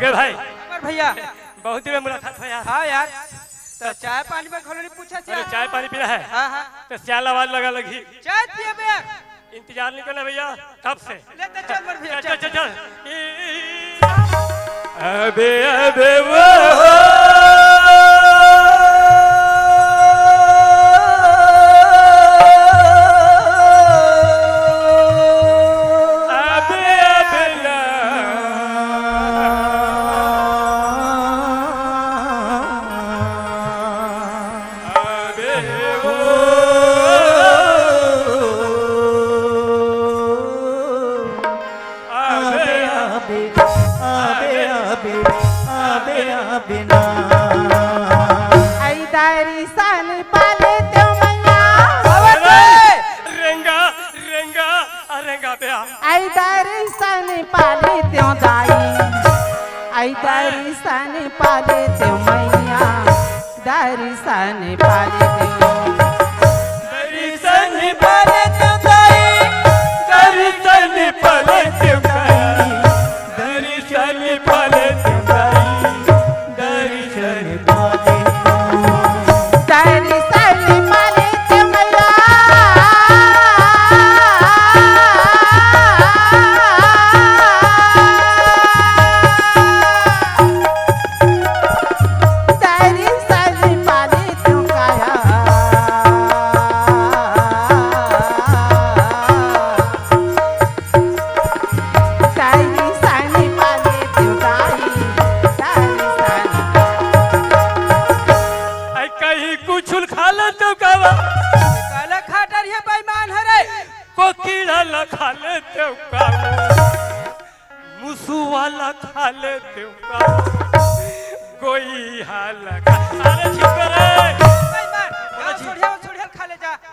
भाई भैया बहुत दिन में मुलाकात है यार। हाँ यार, तो चाय पानी में खोलो नहीं पूछा से। चाय पानी पीना है। हाँ। तो सियाल आवाज लगा लगी चाय पिए बे। इंतजार नहीं करना भैया कब से। ले तो चल मर भैया चल चल चल। अबे अबे वो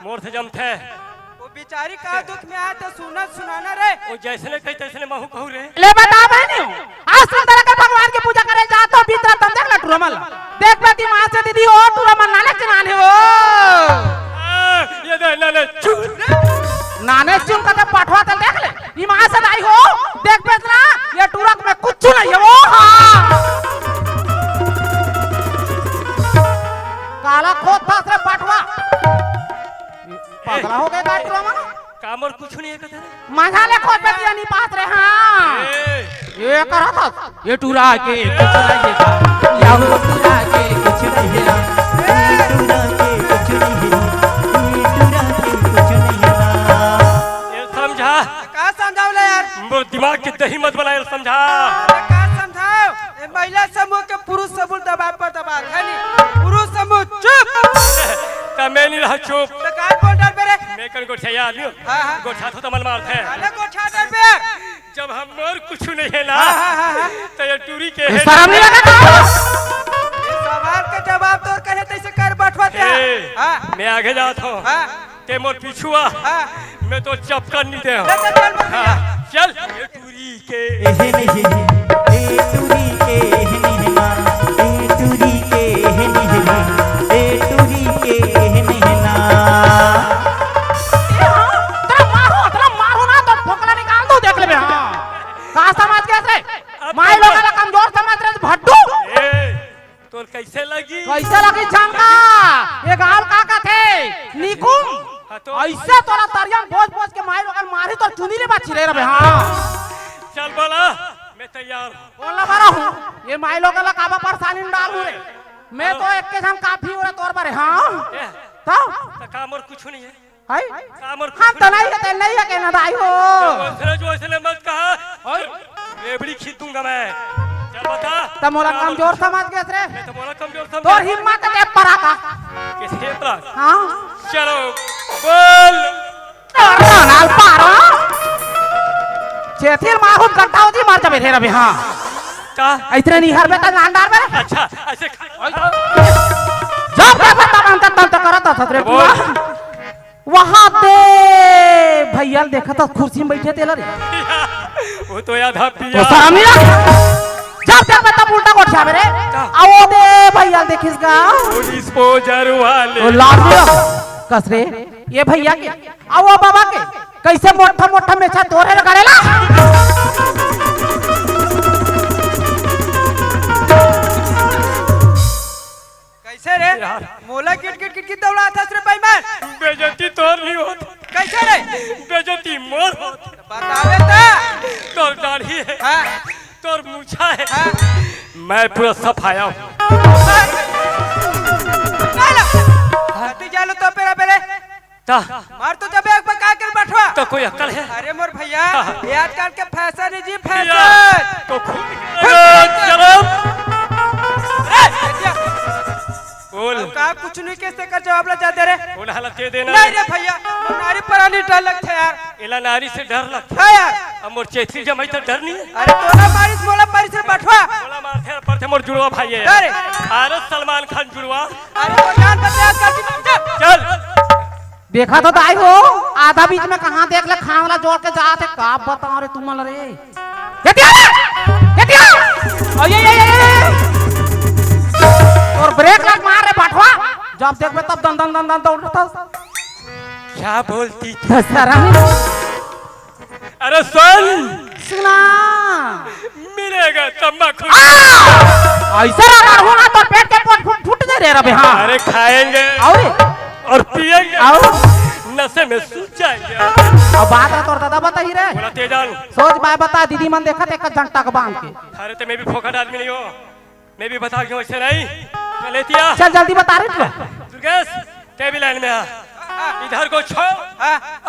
मोर से जमथे वो बेचारी का दुख में आया तो सुनाना रे। वो जैसे कही तैसे महू कहू रे। ले बता बहनी आज सुंदर के भगवान की पूजा करे जा तो भीतर तम देख ल टुरमल देख बेटी मां से दीदी ओ टुरमल नाने चनाने हो। ये नाने चुन नाने चुन का पाठवा तल देख ले ई मां से नहीं हो देख बेतना ये टुरक में कुछ नहीं है वो। हां काला खोद था से पाठवा पागला हो गए का टुरमल काम और कुछ नहीं है कहते मजा ले खोद पे दिया नहीं पास रे। हां ये करा था ये टूरा के कुछ नहीं है या वो टूरा के कुछ नहीं है टूरा के कुछ नहीं है टूरा के कुछ नहीं है। ये समझा का समझावले यार मोर दिमाग के दही मत बनाए समझा। का समझाओ ए महिला समूह के पुरुष समूह दबा पर दबा खाली पुरुष समूह चुप त मैं नहीं रहा चुप तो का बोल डर बे रे मैं कन गोठिया आलियो। हां गोठा तो मन मारते है अरे गोठा डर बे जब हम मोर कुछ नहीं है ना तो ये टूरी के है शर्म नहीं लगा सवाल के जवाब तो कहे तैसे कर बैठवाते हैं। हां मैं आगे जात हूं ते मोर पीछुआ मैं तो चपकन नहीं दे। चल ये टूरी के ए नहीं ए टूरी के नहीं ना ए टूरी के नहीं ना ए टूरी के नहीं ना। तेरा मारो ना तो ठोकला निकाल दो देख ले। हां का समझ कैसे माई लोग का कमजोर समझ रहे भट्टू तोर कैसे लगी झमका ये गाल का थे निकुम ऐसे तोरा तरियम बोझ के माई लोग मारी तो चुनी ले बाछी रे रे। हां चल बोला मैं तैयार बोलना बारा हूं ये माई लोग का काबा परेशानी में डालू रे मैं तो एक के हम काफी हो तोर पर। हां तो काम और कुछ नहीं है हाय काम और हम तो नहीं है के ना दाई हो जो इसने मत कहा रेबड़ी खींच दूंगा मैं। चल बता त मोला कमजोर समझ गए रे मैं तो मोला कमजोर समझ तोर हिम्मत के परा का किसे पर। हां चलो बोल नाल पारो चेथिर माहू गड्ढा होती मार जाबे रे रे। हां का इतने नहीं हर बेटा नान डाल में अच्छा ऐसे जब तब करता था रे पूरा वहां पे भैया देखा था कुर्सी में बैठे थे रे वो तो याद है तो सामने जब तक तब उल्टा कोठा मेरे आओ दे भैया देखिस गा पुलिस पोजर वाले ओ लाजियो कसरे ये भैया के आओ बाबा के कैसे मोटा मोटा मेछा तोरे लगाड़ेला कैसे रे मोला किट किट किट दौड़ा था रे बेईमान बेइज्जती तोर नहीं होत कैसे रे बेइज्जती मोर होत बतावे ता तोर दाढ़ी है हां तोर मूछा है हां मैं पूरा सफाया हूँ तू जालो तो पेरा पेरे ता मार तो जब एक पका कर बैठवा तो कोई अक्ल है अरे मोर भैया ये आजकल के फैशन है जी भैया, फैशन तो खुद चलो बोल का कुछ नहीं कैसे कर जवाब ला जाते रे बोल हालत दे देना नहीं रे भैया नारी परानी डर लगते यार इला नारी से डर लगता है यार अब मोर चेथी जमाई तो डर नहीं है अरे तोला मारिस मोला पारी से बैठवा बोला मारथे पर थे मोर जुड़वा भाई है अरे अरे सलमान खान जुड़वा अरे वो जान बता कर चल देखा तो दाई हो आधा बीच में कहां देख ले खान वाला जोड़ के जाते का बताओ रे तुम रे ये और ब्रेक लग मार रे बाठवा जब देखबे तब दन दन दन दन दौड़ता क्या बोलती थी दसरा अरे सुन सुना मिलेगा तम्बाकू ऐसा अगर होगा तो पेट के पोट फूट दे रे रबे हां अरे खाएंगे और पिएंगे नशे में सूझ जाएंगे अब बात है तोर दादा बता ही रे बोला तेजान सोच बाय बता दीदी मन देखत एक घंटा का बांध के अरे तो मैं भी फोकट आदमी नहीं हूँ मैं भी बता क्यों ऐसे नहीं लेतिया चल जल्दी बता रे तू दुर्गेश टेबल लाइन में आ इधर को छोड़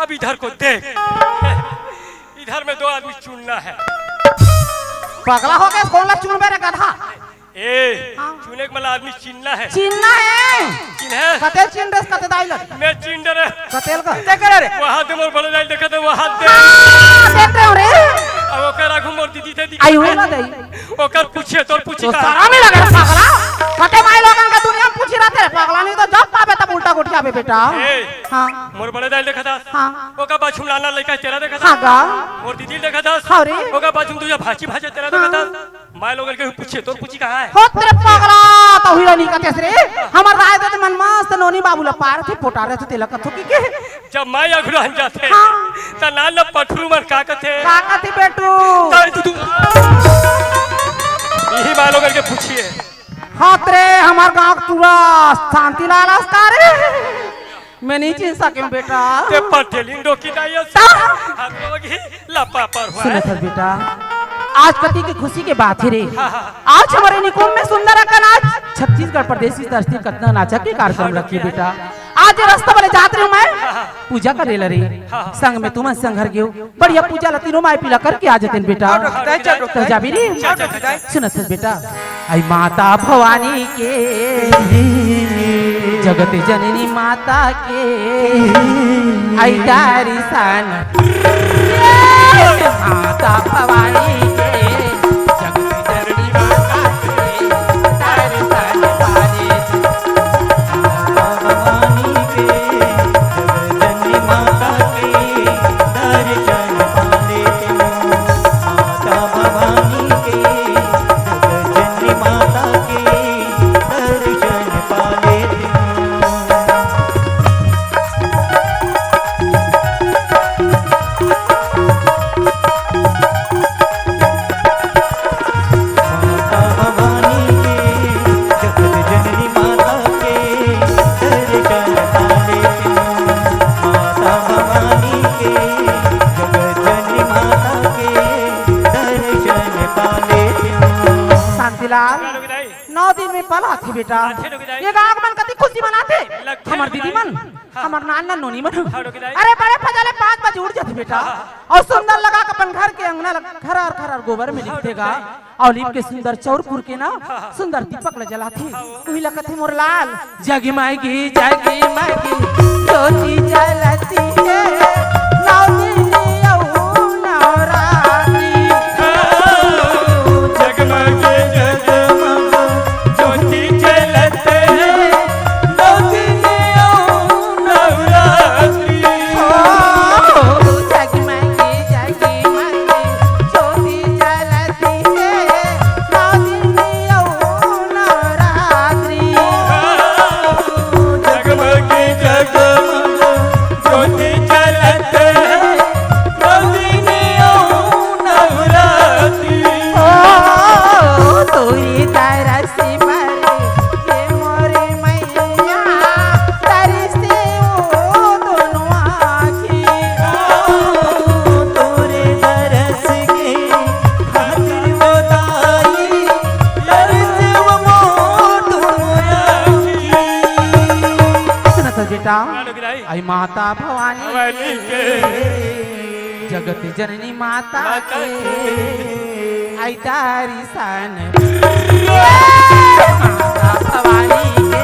अब इधर को देख इधर में दो आदमी चुनना है पगला हो गया कौन ला चुन मेरे गधा ए चुने के वाला आदमी चिन्ना है चिन्ना है चिन्ह है कते चिन रे कते दाई लग मैं चिंडर है कतेल का ते करे रे वहां दे मोर बड़े दाई देखा तो वहां दे देख रहे हो रे अब ओकर आगू मोर दीदी ते आई हुए ना दई ओकर पूछे तोर पूछी तो का सारा में लगा पगला कते माई लोगन का दुनिया में पूछी रहते रे पगला नहीं तो जब पावे तब उल्टा गोटी आवे बेटा हां मोर बड़े दाई देखा था हां ओका बाछुम लाना लइका तेरा देखा हां था गा मोर दीदी देखा था हाँ रे। ओका बाछुम तुझे भाची भाजे तेरा देखा था माय लोगन के पूछे तोर पूछी कहां है हो तेरे पगला तो हुई नहीं कते रे हमर राय दे मन मस्त नोनी बाबू ला पार थे पोटा रहे थे लक थोकी के जब माय अघुरन जाते हाँ। त नाल पठरू मन का कथे का कती बेटू तू यही माय लोगन के पूछिए हाथ रे हमार गांव पूरा शांति लाल अस्कार मैं नहीं चिन सके बेटा ते पटेलिन डोकी दाइया हम लोग ही लपा पर हुआ सुनो सर बेटा आज पति की खुशी के बात है रे आज हमारे निकुंभ में सुंदर का नाच छत्तीसगढ़ प्रदेश की धरती कतना नाचा के कार्यक्रम रखिए बेटा आज रास्ता वाले जाते हूँ मैं पूजा करे रे संग में तुम संग घर गयो बढ़िया पूजा ला तीनों माय पिला करके आ जाते बेटा तो जाबी रे सुनो सर बेटा आई माता भवानी के जगत जननी माता के आई तारी सन माता भवानी के जगत जननी माता के तारी सन पाले भवानी के जगजननी माता के दर्शन पाले माता भवानी के जगजननी माता के दर्शन पाले माता भवानी के जगजननी माता के दर्शन पाले माता भवानी के जगजननी माता के दर्शन पाले शांतिलाल 9 दिन में पला थी बेटा ये गांव मन कति खुशी मनाते हमर दीदी मन हमर नाना नोनी मन अरे बड़े फजाले 5 बजे उठ जाते बेटा और सुंदर लगा के अपन घर के अंगना खरार खरार गोबर में लिखतेगा और लिप के सुंदर चौर पुर के ना सुंदर दीपक ल जलाते वही लगते मोर लाल जगी माईगी ज्योति जलती है नौ दिन औ नवरात्रि जगमगे जगमग ज्योति जलते नौ दिन और नवरात्रि जगमगे ज्योति जलती है नौ करत बेटा गालो गिराई आई माता भवानी भवानी के जगत जननी माता माता के आई तारी सान माता भवानी के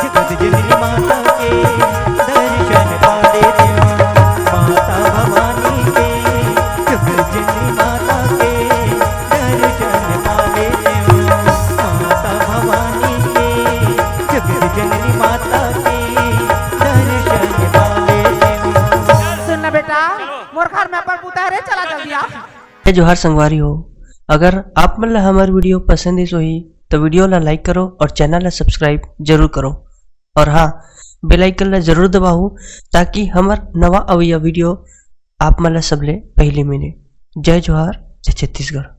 जगत जननी माता के तारी सान पाले देव सुन बेटा मोर घर में अपन पुता रे चला जल्दी आ जोहार संगवारी हो। अगर आप मन ला हमार वीडियो पसंद ही तो वीडियो ला लाइक करो और चैनल ला सब्सक्राइब जरूर करो और हाँ बेल आइकन ला जरूर दबाओ ताकि हमार नवा अवैया वीडियो आप मन ला सबले पहले मिले। जय जोहार, जय छत्तीसगढ़।